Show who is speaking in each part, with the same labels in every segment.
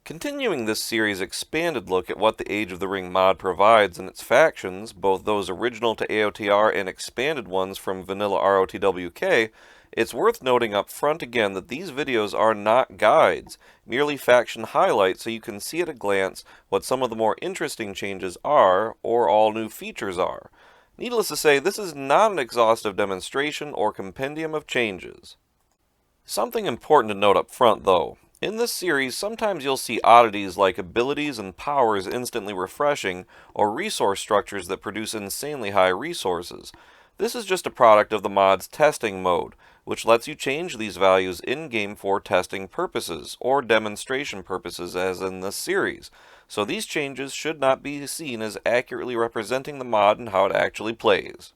Speaker 1: Continuing this series' expanded look at what the Age of the Ring mod provides in its factions, both those original to AOTR and expanded ones from vanilla ROTWK, it's worth noting up front again that these videos are not guides, merely faction highlights so you can see at a glance what some of the more interesting changes are, or all new features are. Needless to say, this is not an exhaustive demonstration or compendium of changes. Something important to note up front, though. In this series, sometimes you'll see oddities like abilities and powers instantly refreshing, or resource structures that produce insanely high resources. This is just a product of the mod's testing mode, which lets you change these values in-game for testing purposes, or demonstration purposes as in this series. So these changes should not be seen as accurately representing the mod and how it actually plays.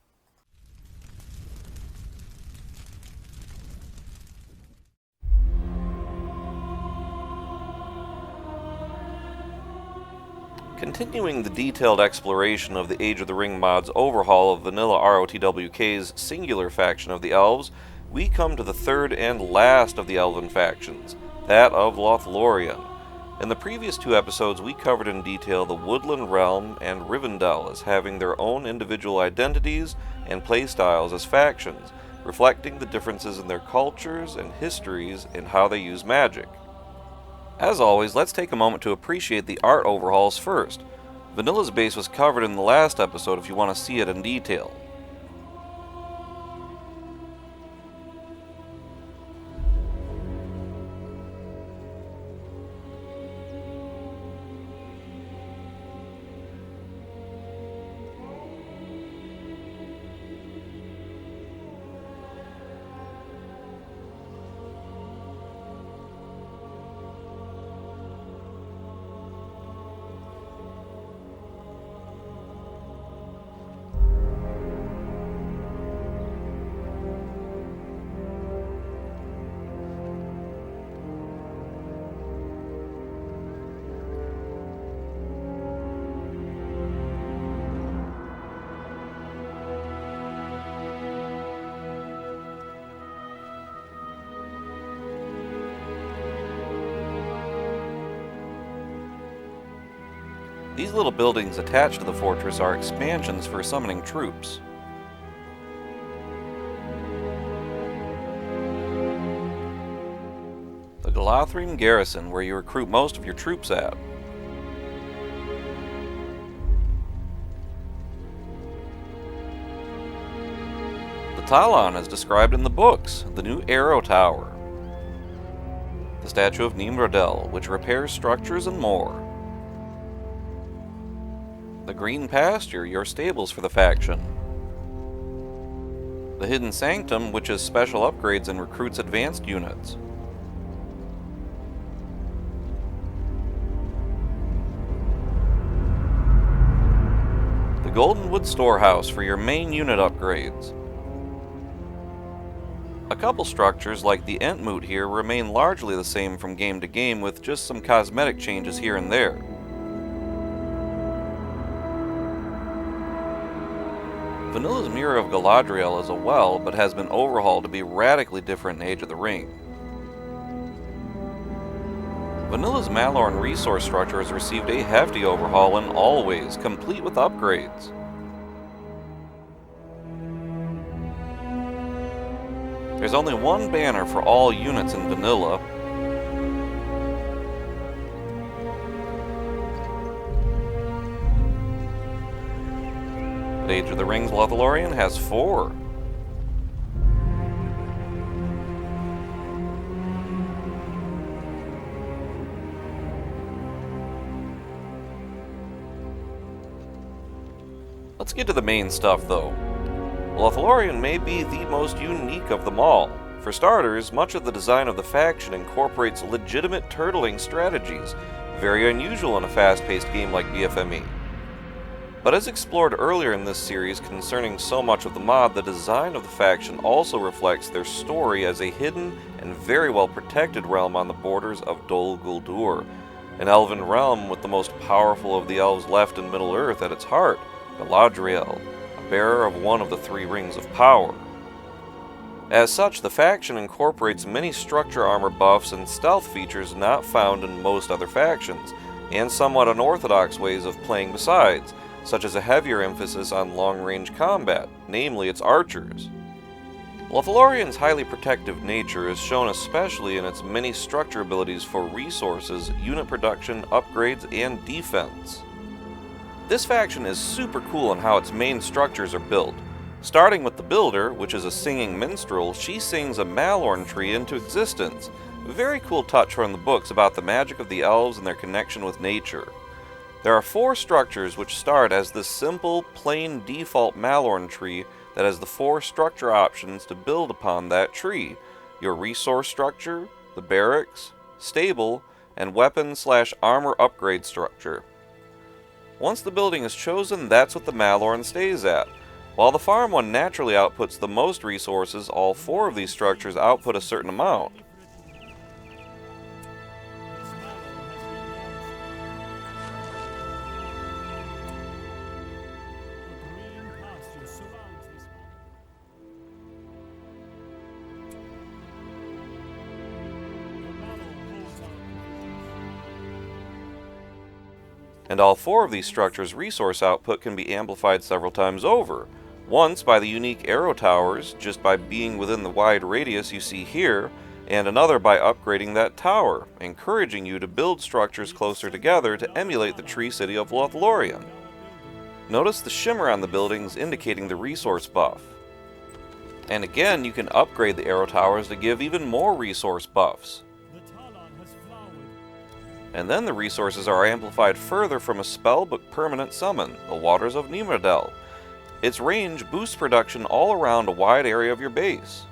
Speaker 1: Continuing the detailed exploration of the Age of the Ring mod's overhaul of vanilla ROTWK's singular faction of the Elves, we come to the third and last of the Elven factions, that of Lothlorien. In the previous two episodes, we covered in detail the Woodland Realm and Rivendell as having their own individual identities and playstyles as factions, reflecting the differences in their cultures and histories and how they use magic. As always, let's take a moment to appreciate the art overhauls first. Vanilla's base was covered in the last episode if you want to see it in detail. These little buildings attached to the fortress are expansions for summoning troops. The Lothlorien garrison, where you recruit most of your troops at. The Talon as described in the books, the new arrow tower. The statue of Nimrodel, which repairs structures and more. The Green Pasture, your stables for the faction. The Hidden Sanctum, which has special upgrades and recruits advanced units. The Goldenwood Storehouse for your main unit upgrades. A couple structures like the Entmoot here remain largely the same from game to game with just some cosmetic changes here and there. Vanilla's Mirror of Galadriel is a well, but has been overhauled to be radically different in Age of the Ring. Vanilla's mallorn resource structure has received a hefty overhaul in all ways, complete with upgrades. There's only one banner for all units in Vanilla. Age of the Rings Lothlorien has 4. Let's get to the main stuff though. Lothlorien may be the most unique of them all. For starters, much of the design of the faction incorporates legitimate turtling strategies, very unusual in a fast-paced game like BFME. But as explored earlier in this series concerning so much of the mod, the design of the faction also reflects their story as a hidden and very well protected realm on the borders of Dol Guldur, an elven realm with the most powerful of the elves left in Middle-earth at its heart, Galadriel, a bearer of one of the 3 rings of power. As such, the faction incorporates many structure armor buffs and stealth features not found in most other factions, and somewhat unorthodox ways of playing besides, such as a heavier emphasis on long-range combat, namely its archers. Lothlorien's highly protective nature is shown especially in its many structure abilities for resources, unit production, upgrades, and defense. This faction is super cool in how its main structures are built. Starting with the builder, which is a singing minstrel, she sings a mallorn tree into existence. A very cool touch from the books about the magic of the elves and their connection with nature. There are 4 structures which start as this simple, plain default mallorn tree that has the 4 structure options to build upon that tree: your resource structure, the barracks, stable, and weapon/armor upgrade structure. Once the building is chosen, that's what the mallorn stays at. While the farm one naturally outputs the most resources, all 4 of these structures output a certain amount. And all 4 of these structures' resource output can be amplified several times over. Once by the unique arrow towers, just by being within the wide radius you see here, and another by upgrading that tower, encouraging you to build structures closer together to emulate the Tree City of Lothlorien. Notice the shimmer on the buildings indicating the resource buff. And again, you can upgrade the arrow towers to give even more resource buffs. And then the resources are amplified further from a spellbook permanent summon, the Waters of Indomitable. Its range boosts production all around a wide area of your base.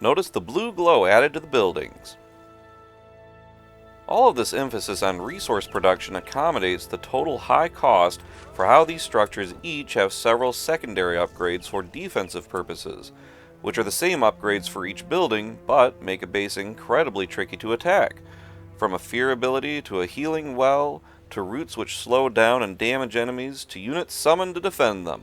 Speaker 1: Notice the blue glow added to the buildings. All of this emphasis on resource production accommodates the total high cost for how these structures each have several secondary upgrades for defensive purposes, which are the same upgrades for each building, but make a base incredibly tricky to attack. From a fear ability to a healing well, to roots which slow down and damage enemies, to units summoned to defend them.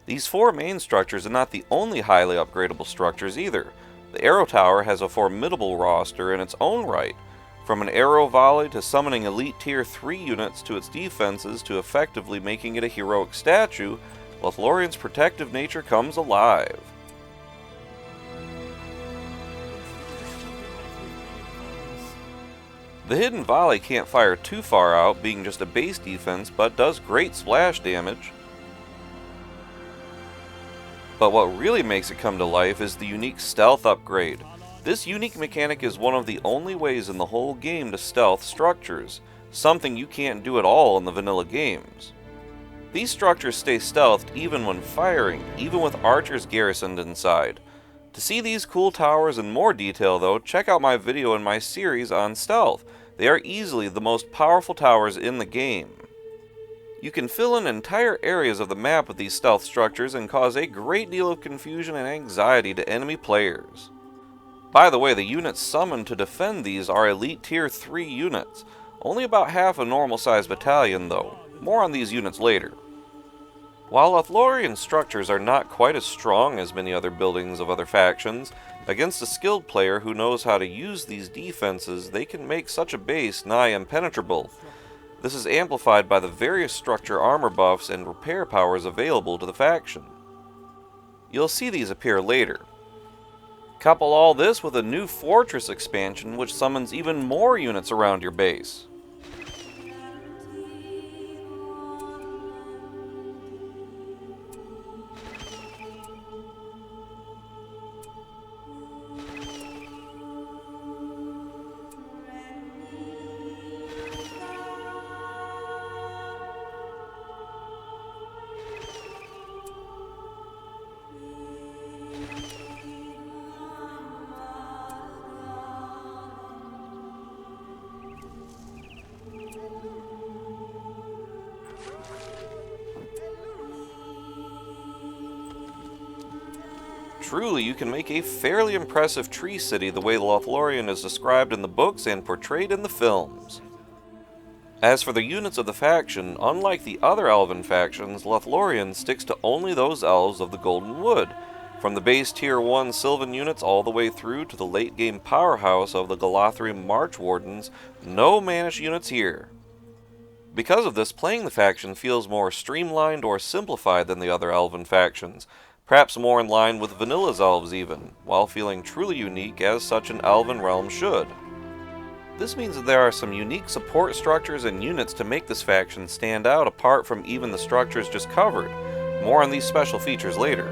Speaker 1: These 4 main structures are not the only highly upgradable structures either. The Arrow Tower has a formidable roster in its own right. From an arrow volley to summoning elite tier 3 units to its defenses to effectively making it a heroic statue, Lothlorien's protective nature comes alive. The hidden volley can't fire too far out, being just a base defense, but does great splash damage. But what really makes it come to life is the unique stealth upgrade. This unique mechanic is one of the only ways in the whole game to stealth structures, something you can't do at all in the vanilla games. These structures stay stealthed even when firing, even with archers garrisoned inside. To see these cool towers in more detail though, check out my video in my series on stealth. They are easily the most powerful towers in the game. You can fill in entire areas of the map with these stealth structures and cause a great deal of confusion and anxiety to enemy players. By the way, the units summoned to defend these are elite tier 3 units. Only about half a normal sized battalion though. More on these units later. While Lothlorien structures are not quite as strong as many other buildings of other factions, against a skilled player who knows how to use these defenses, they can make such a base nigh impenetrable. This is amplified by the various structure armor buffs and repair powers available to the faction. You'll see these appear later. Couple all this with a new fortress expansion which summons even more units around your base. Truly, you can make a fairly impressive tree city the way Lothlorien is described in the books and portrayed in the films. As for the units of the faction, unlike the other Elven factions, Lothlorien sticks to only those elves of the Golden Wood, from the base Tier 1 Sylvan units all the way through to the late game powerhouse of the Lothlorien March Wardens. No Manish units here. Because of this, playing the faction feels more streamlined or simplified than the other Elven factions, perhaps more in line with Vanilla's elves even, while feeling truly unique as such an Elven realm should. This means that there are some unique support structures and units to make this faction stand out apart from even the structures just covered. More on these special features later.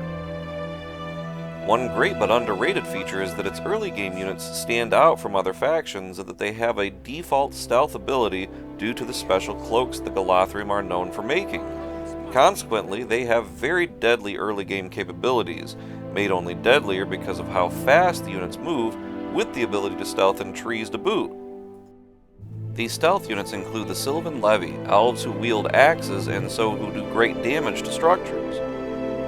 Speaker 1: One great but underrated feature is that its early game units stand out from other factions and that they have a default stealth ability due to the special cloaks the Lothlorien are known for making. Consequently, they have very deadly early game capabilities, made only deadlier because of how fast the units move, with the ability to stealth in trees to boot. These stealth units include the Sylvan Levy, elves who wield axes and so who do great damage to structures.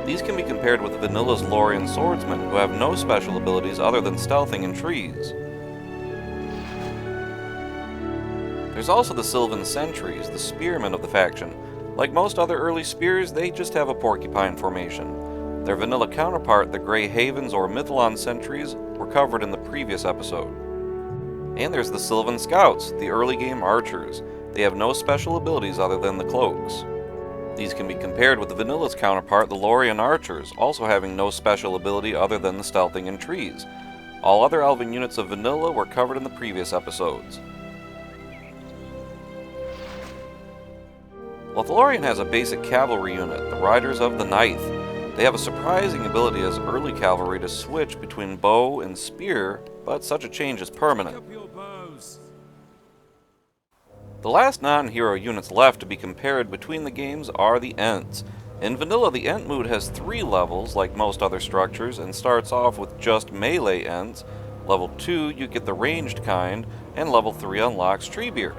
Speaker 1: These can be compared with Vanilla's Lorien swordsmen, who have no special abilities other than stealthing in trees. There's also the Sylvan Sentries, the spearmen of the faction. Like most other early spears, they just have a porcupine formation. Their vanilla counterpart, the Grey Havens or Mythalon Sentries, were covered in the previous episode. And there's the Sylvan Scouts, the early game archers. They have no special abilities other than the cloaks. These can be compared with the Vanilla's counterpart, the Lorien Archers, also having no special ability other than the stealthing in trees. All other Elven units of Vanilla were covered in the previous episodes. Lothlorien has a basic cavalry unit, the Riders of the Ninth. They have a surprising ability as early cavalry to switch between bow and spear, but such a change is permanent. The last non-hero units left to be compared between the games are the Ents. In Vanilla, the Ent mood has 3 levels, like most other structures, and starts off with just melee Ents. Level 2, you get the ranged kind, and level 3 unlocks Treebeard.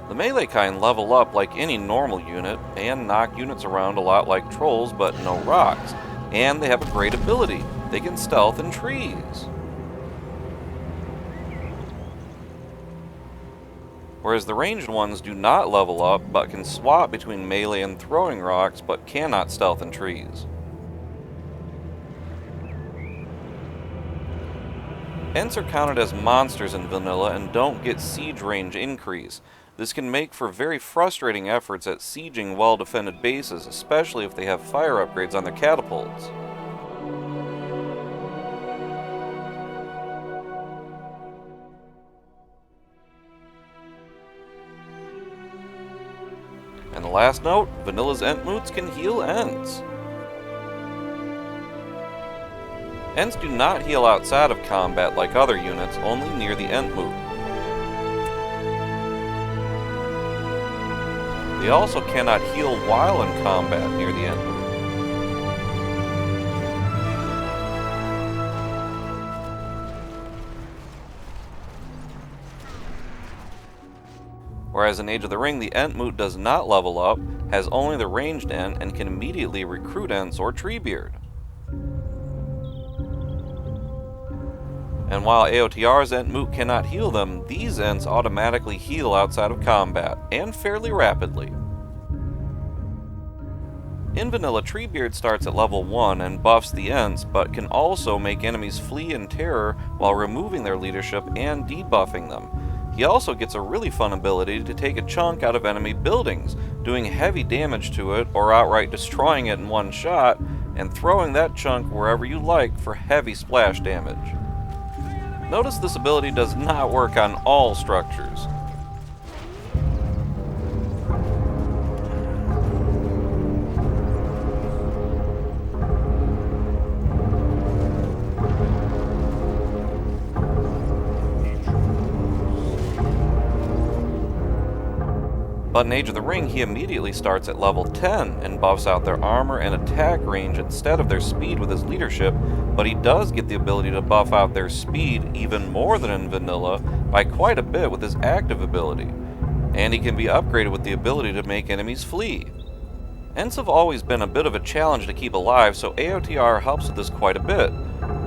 Speaker 1: The melee kind level up like any normal unit, and knock units around a lot like trolls, but no rocks. And they have a great ability. They can stealth in trees. Whereas the ranged ones do not level up, but can swap between melee and throwing rocks, but cannot stealth in trees. Ents are counted as monsters in Vanilla and don't get siege range increase. This can make for very frustrating efforts at sieging well-defended bases, especially if they have fire upgrades on their catapults. And the last note, Vanilla's Ent moods can heal Ents. Ents do not heal outside of combat like other units, only near the Ent mood. They also cannot heal while in combat near the Ent mood. Whereas in Age of the Ring, the Ent mood does not level up, has only the ranged Ent, and can immediately recruit Ents or Treebeard. And while AOTR's Ent moot cannot heal them, these Ents automatically heal outside of combat, and fairly rapidly. In Vanilla, Treebeard starts at level 1 and buffs the Ents, but can also make enemies flee in terror while removing their leadership and debuffing them. He also gets a really fun ability to take a chunk out of enemy buildings, doing heavy damage to it or outright destroying it in one shot, and throwing that chunk wherever you like for heavy splash damage. Notice this ability does not work on all structures. But in Age of the Ring, he immediately starts at level 10 and buffs out their armor and attack range instead of their speed with his leadership, but he does get the ability to buff out their speed even more than in Vanilla, by quite a bit with his active ability, and he can be upgraded with the ability to make enemies flee. Ents have always been a bit of a challenge to keep alive, so AOTR helps with this quite a bit.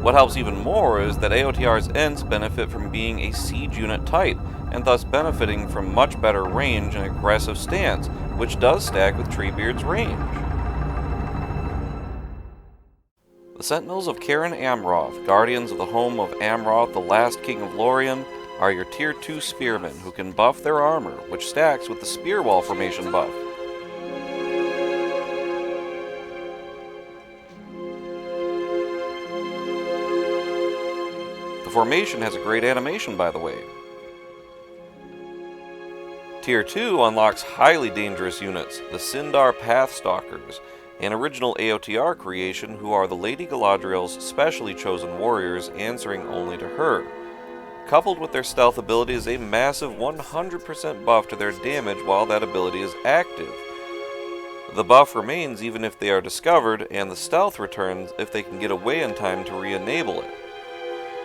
Speaker 1: What helps even more is that AOTR's Ents benefit from being a siege unit type, and thus benefiting from much better range and aggressive stance, which does stack with Treebeard's range. The Sentinels of Cairn Amroth, guardians of the home of Amroth, the last king of Lorien, are your tier 2 spearmen who can buff their armor, which stacks with the spear wall formation buff. The formation has a great animation, by the way. Tier 2 unlocks highly dangerous units, the Sindar Pathstalkers, an original AOTR creation who are the Lady Galadriel's specially chosen warriors, answering only to her. Coupled with their stealth ability is a massive 100% buff to their damage while that ability is active. The buff remains even if they are discovered, and the stealth returns if they can get away in time to re-enable it.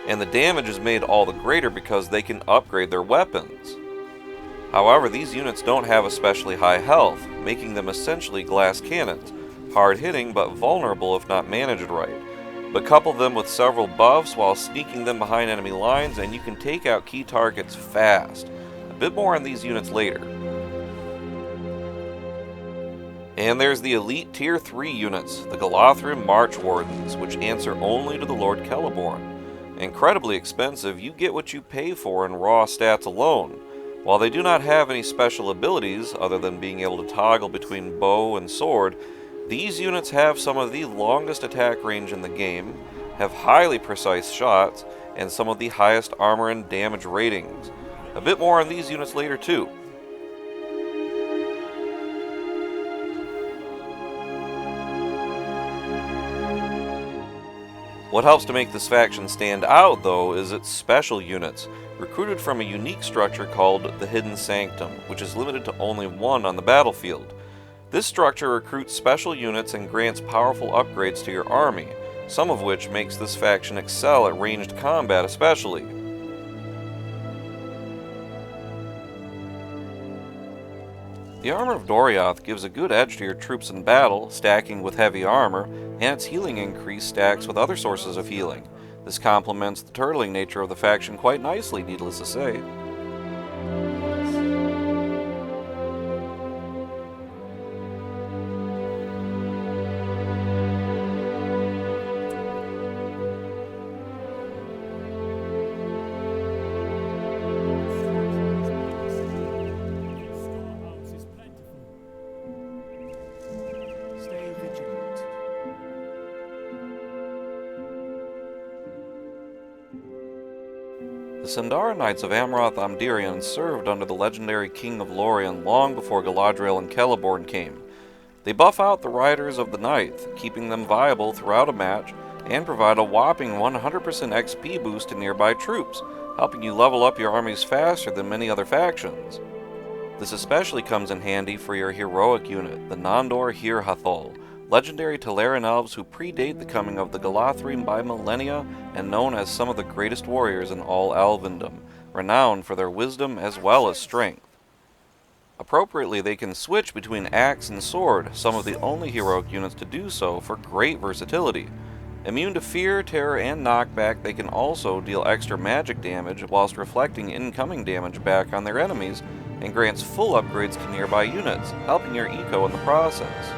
Speaker 1: And the damage is made all the greater because they can upgrade their weapons. However, these units don't have especially high health, making them essentially glass cannons, hard-hitting but vulnerable if not managed right. But couple them with several buffs while sneaking them behind enemy lines and you can take out key targets fast. A bit more on these units later. And there's the elite tier 3 units, the Lothlorien March Wardens, which answer only to the Lord Celeborn. Incredibly expensive, you get what you pay for in raw stats alone. While they do not have any special abilities other than being able to toggle between bow and sword, these units have some of the longest attack range in the game, have highly precise shots, and some of the highest armor and damage ratings. A bit more on these units later too. What helps to make this faction stand out, though, is its special units, recruited from a unique structure called the Hidden Sanctum, which is limited to only one on the battlefield. This structure recruits special units and grants powerful upgrades to your army, some of which makes this faction excel at ranged combat especially. The Armor of Doriath gives a good edge to your troops in battle, stacking with heavy armor, and its healing increase stacks with other sources of healing. This complements the turtling nature of the faction quite nicely, needless to say. The Sindar Knights of Amroth Amdirian served under the legendary King of Lorien long before Galadriel and Celeborn came. They buff out the Riders of the Ninth, keeping them viable throughout a match, and provide a whopping 100% XP boost to nearby troops, helping you level up your armies faster than many other factions. This especially comes in handy for your heroic unit, the Nondor Hir-Hathol, legendary Teleran elves who predate the coming of the Galathriem by millennia and known as some of the greatest warriors in all Elvendom, renowned for their wisdom as well as strength. Appropriately, they can switch between axe and sword, some of the only heroic units to do so for great versatility. Immune to fear, terror, and knockback, they can also deal extra magic damage whilst reflecting incoming damage back on their enemies, and grants full upgrades to nearby units, helping your eco in the process.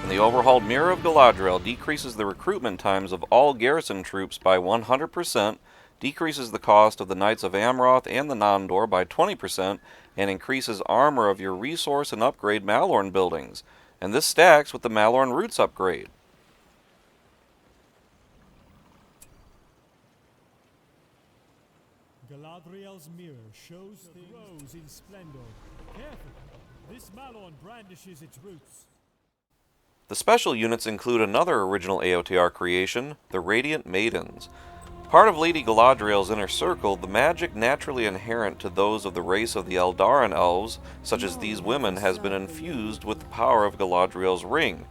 Speaker 1: And the overhauled Mirror of Galadriel decreases the recruitment times of all garrison troops by 100%, decreases the cost of the Knights of Amroth and the Nondor by 20%, and increases armor of your resource and upgrade mallorn buildings. And this stacks with the mallorn roots upgrade.
Speaker 2: Galadriel's mirror shows things rose in splendor. Careful, this mallorn brandishes its roots.
Speaker 1: The special units include another original AOTR creation, the Radiant Maidens. Part of Lady Galadriel's inner circle, the magic naturally inherent to those of the race of the Eldarin elves, such as these women, has been infused with the power of Galadriel's ring.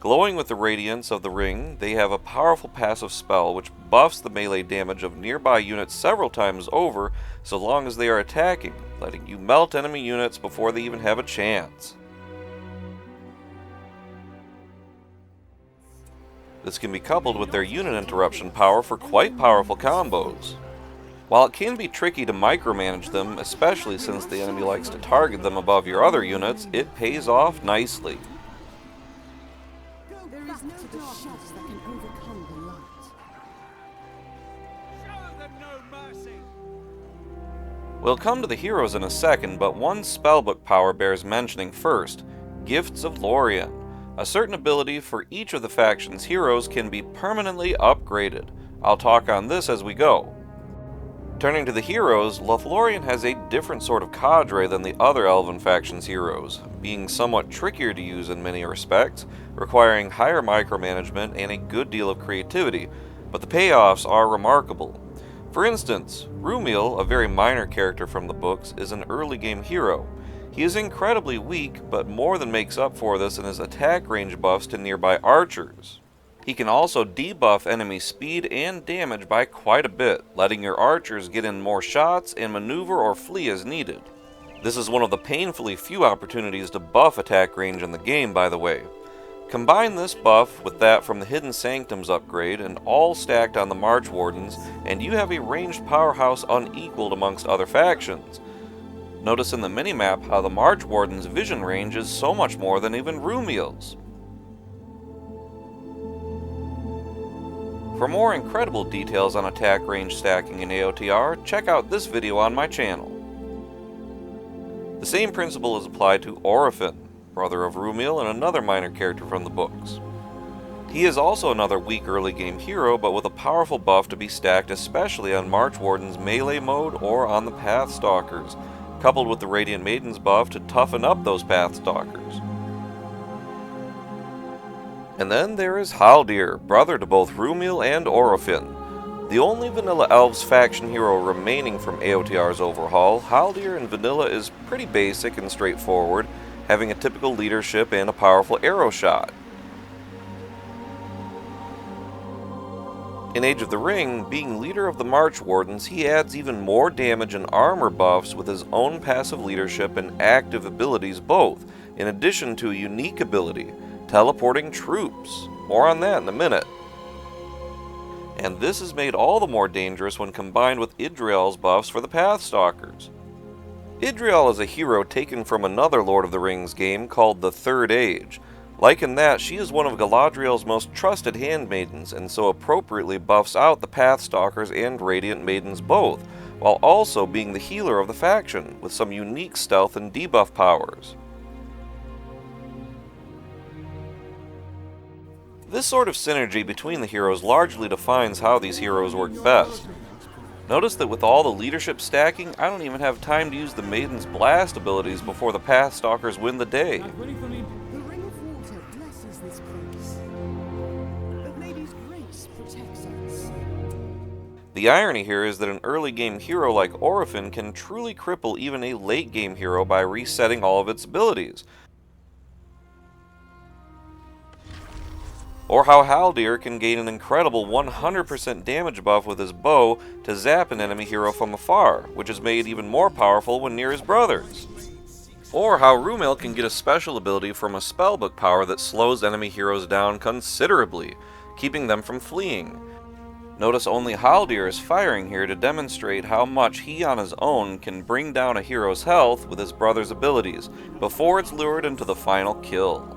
Speaker 1: Glowing with the radiance of the ring, they have a powerful passive spell which buffs the melee damage of nearby units several times over so long as they are attacking, letting you melt enemy units before they even have a chance. This can be coupled with their unit interruption power for quite powerful combos. While it can be tricky to micromanage them, especially since the enemy likes to target them above your other units, it pays off nicely.
Speaker 3: There is no darkness that can overcome the light.
Speaker 2: Show them no mercy!
Speaker 1: We'll come to the heroes in a second, but one spellbook power bears mentioning first, Gifts of Lorien. A certain ability for each of the faction's heroes can be permanently upgraded. I'll talk on this as we go. Turning to the heroes, Lothlorien has a different sort of cadre than the other Elven faction's heroes, being somewhat trickier to use in many respects, requiring higher micromanagement and a good deal of creativity, but the payoffs are remarkable. For instance, Rumiel, a very minor character from the books, is an early game hero. He is incredibly weak, but more than makes up for this in his attack range buffs to nearby archers. He can also debuff enemy speed and damage by quite a bit, letting your archers get in more shots and maneuver or flee as needed. This is one of the painfully few opportunities to buff attack range in the game, by the way. Combine this buff with that from the Hidden Sanctums upgrade, and all stacked on the March Wardens, and you have a ranged powerhouse unequaled amongst other factions. Notice in the minimap how the March Warden's vision range is so much more than even Rumiel's. For more incredible details on attack range stacking in AOTR, check out this video on my channel. The same principle is applied to Orifin, brother of Rumiel and another minor character from the books. He is also another weak early game hero, but with a powerful buff to be stacked especially on March Warden's melee mode or on the Pathstalkers, coupled with the Radiant Maiden's buff to toughen up those Pathstalkers. And then there is Haldir, brother to both Rumiel and Orifin. The only Vanilla Elves faction hero remaining from AOTR's overhaul, Haldir in Vanilla is pretty basic and straightforward, having a typical leadership and a powerful arrow shot. In Age of the Ring, being leader of the March Wardens, he adds even more damage and armor buffs with his own passive leadership and active abilities both, in addition to a unique ability, teleporting troops. More on that in a minute. And this is made all the more dangerous when combined with Idriel's buffs for the Pathstalkers. Idriel is a hero taken from another Lord of the Rings game called the Third Age. Like in that, she is one of Galadriel's most trusted handmaidens, and so appropriately buffs out the Pathstalkers and Radiant Maidens both, while also being the healer of the faction, with some unique stealth and debuff powers. This sort of synergy between the heroes largely defines how these heroes work best. Notice that with all the leadership stacking, I don't even have time to use the Maiden's blast abilities before the Pathstalkers win the day.
Speaker 3: The ring of water blesses this place, but Lady's grace protects us.
Speaker 1: The irony here is that an early game hero like Orifin can truly cripple even a late game hero by resetting all of its abilities. Or how Haldir can gain an incredible 100% damage buff with his bow to zap an enemy hero from afar, which is made even more powerful when near his brothers. Or how Rumiel can get a special ability from a spellbook power that slows enemy heroes down considerably, keeping them from fleeing. Notice only Haldir is firing here to demonstrate how much he on his own can bring down a hero's health with his brother's abilities, before it's lured into the final kill.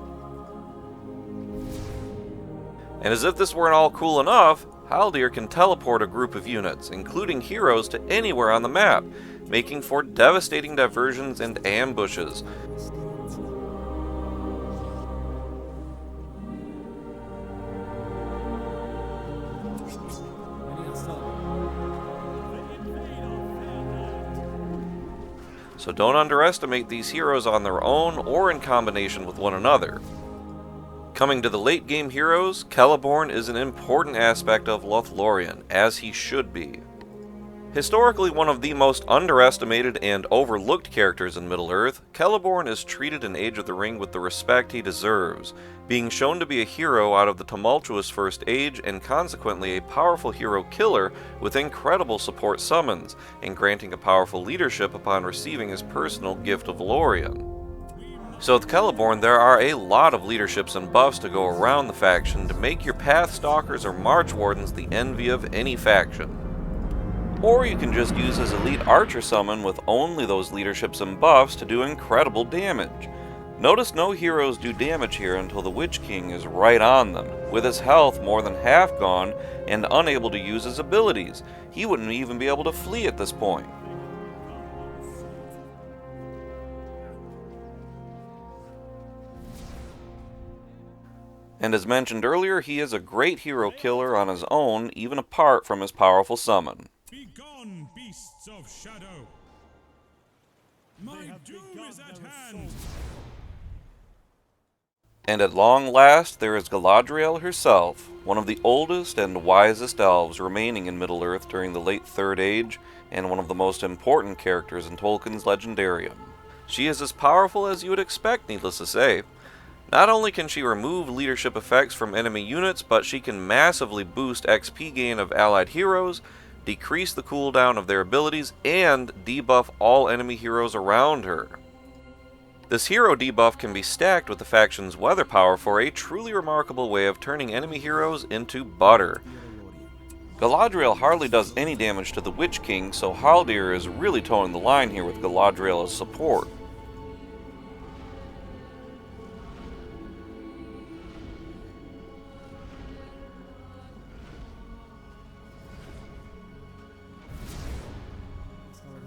Speaker 1: And as if this weren't all cool enough, Haldir can teleport a group of units, including heroes, to anywhere on the map, making for devastating diversions and ambushes. So don't underestimate these heroes on their own or in combination with one another. Coming to the late game heroes, Celeborn is an important aspect of Lothlorien, as he should be. Historically one of the most underestimated and overlooked characters in Middle-earth, Celeborn is treated in Age of the Ring with the respect he deserves, being shown to be a hero out of the tumultuous First Age and consequently a powerful hero killer with incredible support summons, and granting a powerful leadership upon receiving his personal gift of Lorien. So with Celeborn there are a lot of leaderships and buffs to go around the faction to make your Pathstalkers or March Wardens the envy of any faction. Or you can just use his elite archer summon with only those leaderships and buffs to do incredible damage. Notice no heroes do damage here until the Witch King is right on them, with his health more than half gone and unable to use his abilities. He wouldn't even be able to flee at this point. And as mentioned earlier, he is a great hero killer on his own, even apart from his powerful summon.
Speaker 4: Begone, beasts of shadow! My doom is at hand!
Speaker 1: And at long last, there is Galadriel herself, one of the oldest and wisest elves remaining in Middle-earth during the late Third Age, and one of the most important characters in Tolkien's Legendarium. She is as powerful as you would expect, needless to say. Not only can she remove leadership effects from enemy units, but she can massively boost XP gain of allied heroes, decrease the cooldown of their abilities, and debuff all enemy heroes around her. This hero debuff can be stacked with the faction's weather power for a truly remarkable way of turning enemy heroes into butter. Galadriel hardly does any damage to the Witch King, so Haldir is really toeing the line here with Galadriel as support.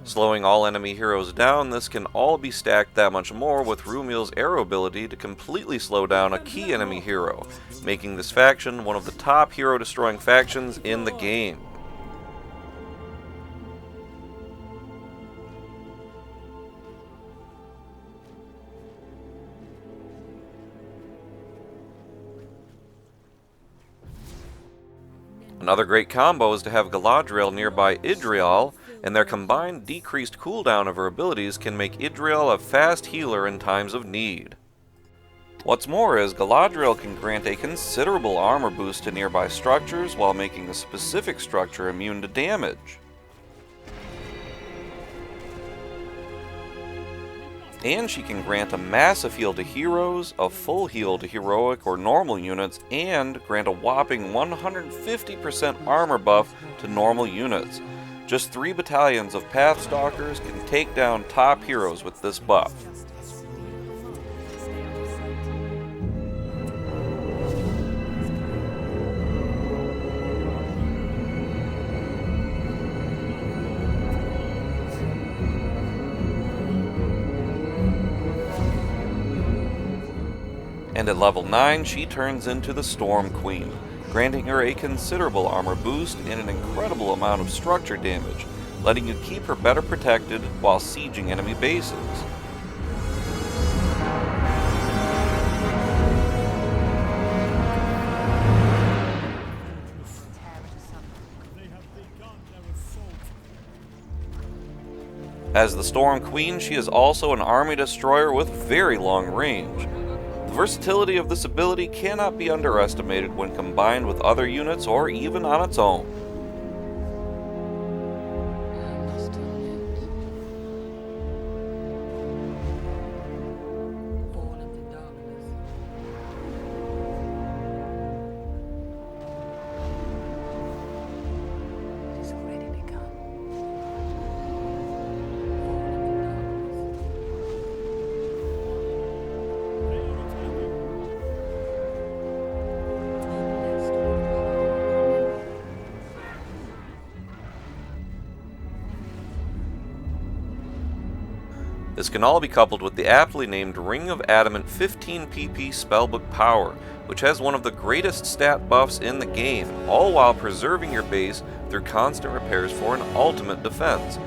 Speaker 1: Slowing all enemy heroes down, this can all be stacked that much more with Rumiel's arrow ability to completely slow down a key enemy hero, making this faction one of the top hero destroying factions in the game. Another great combo is to have Galadriel nearby Idrial, and their combined decreased cooldown of her abilities can make Idrial a fast healer in times of need. What's more is Galadriel can grant a considerable armor boost to nearby structures while making a specific structure immune to damage. And she can grant a massive heal to heroes, a full heal to heroic or normal units, and grant a whopping 150% armor buff to normal units. Just 3 battalions of Pathstalkers can take down top heroes with this buff. And at level 9, she turns into the Storm Queen, granting her a considerable armor boost and an incredible amount of structure damage, letting you keep her better protected while sieging enemy bases. As the Storm Queen, she is also an army destroyer with very long range. The versatility of this ability cannot be underestimated when combined with other units or even on its own. This can all be coupled with the aptly named Ring of Adamant 15 PP spellbook power, which has one of the greatest stat buffs in the game, all while preserving your base through constant repairs for an ultimate defense.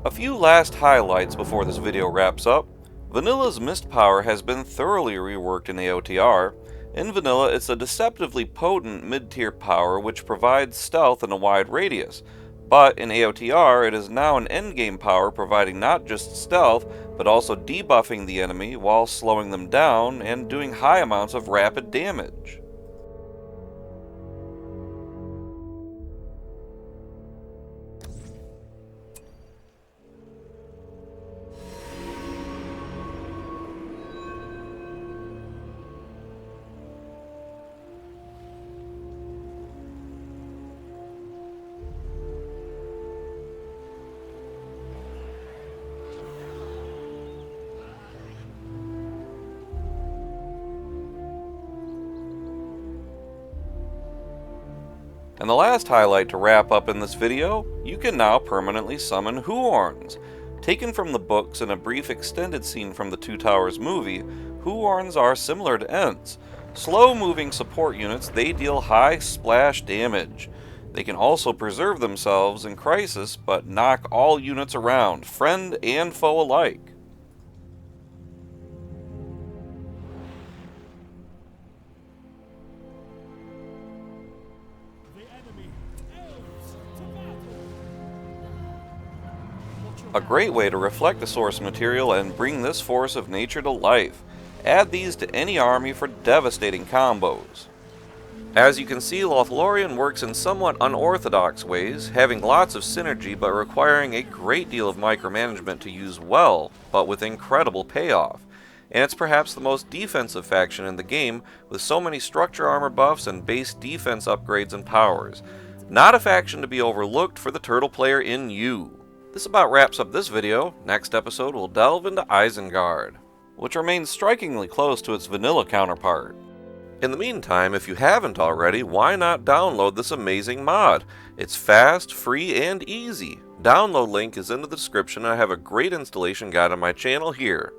Speaker 1: A few last highlights before this video wraps up. Vanilla's Mist power has been thoroughly reworked in AOTR. In Vanilla, it's a deceptively potent mid-tier power which provides stealth in a wide radius. But in AOTR, it is now an endgame power providing not just stealth, but also debuffing the enemy while slowing them down and doing high amounts of rapid damage. And the last highlight to wrap up in this video, you can now permanently summon Huorns. Taken from the books and a brief extended scene from the Two Towers movie, Huorns are similar to Ents. Slow-moving support units, they deal high splash damage. They can also preserve themselves in crisis, but knock all units around, friend and foe alike. A great way to reflect the source material and bring this force of nature to life. Add these to any army for devastating combos. As you can see, Lothlorien works in somewhat unorthodox ways, having lots of synergy but requiring a great deal of micromanagement to use well, but with incredible payoff. And it's perhaps the most defensive faction in the game, with so many structure armor buffs and base defense upgrades and powers. Not a faction to be overlooked for the turtle player in you. This about wraps up this video. Next episode we'll delve into Isengard, which remains strikingly close to its vanilla counterpart. In the meantime, if you haven't already, why not download this amazing mod? It's fast, free, and easy. Download link is in the description, and I have a great installation guide on my channel here.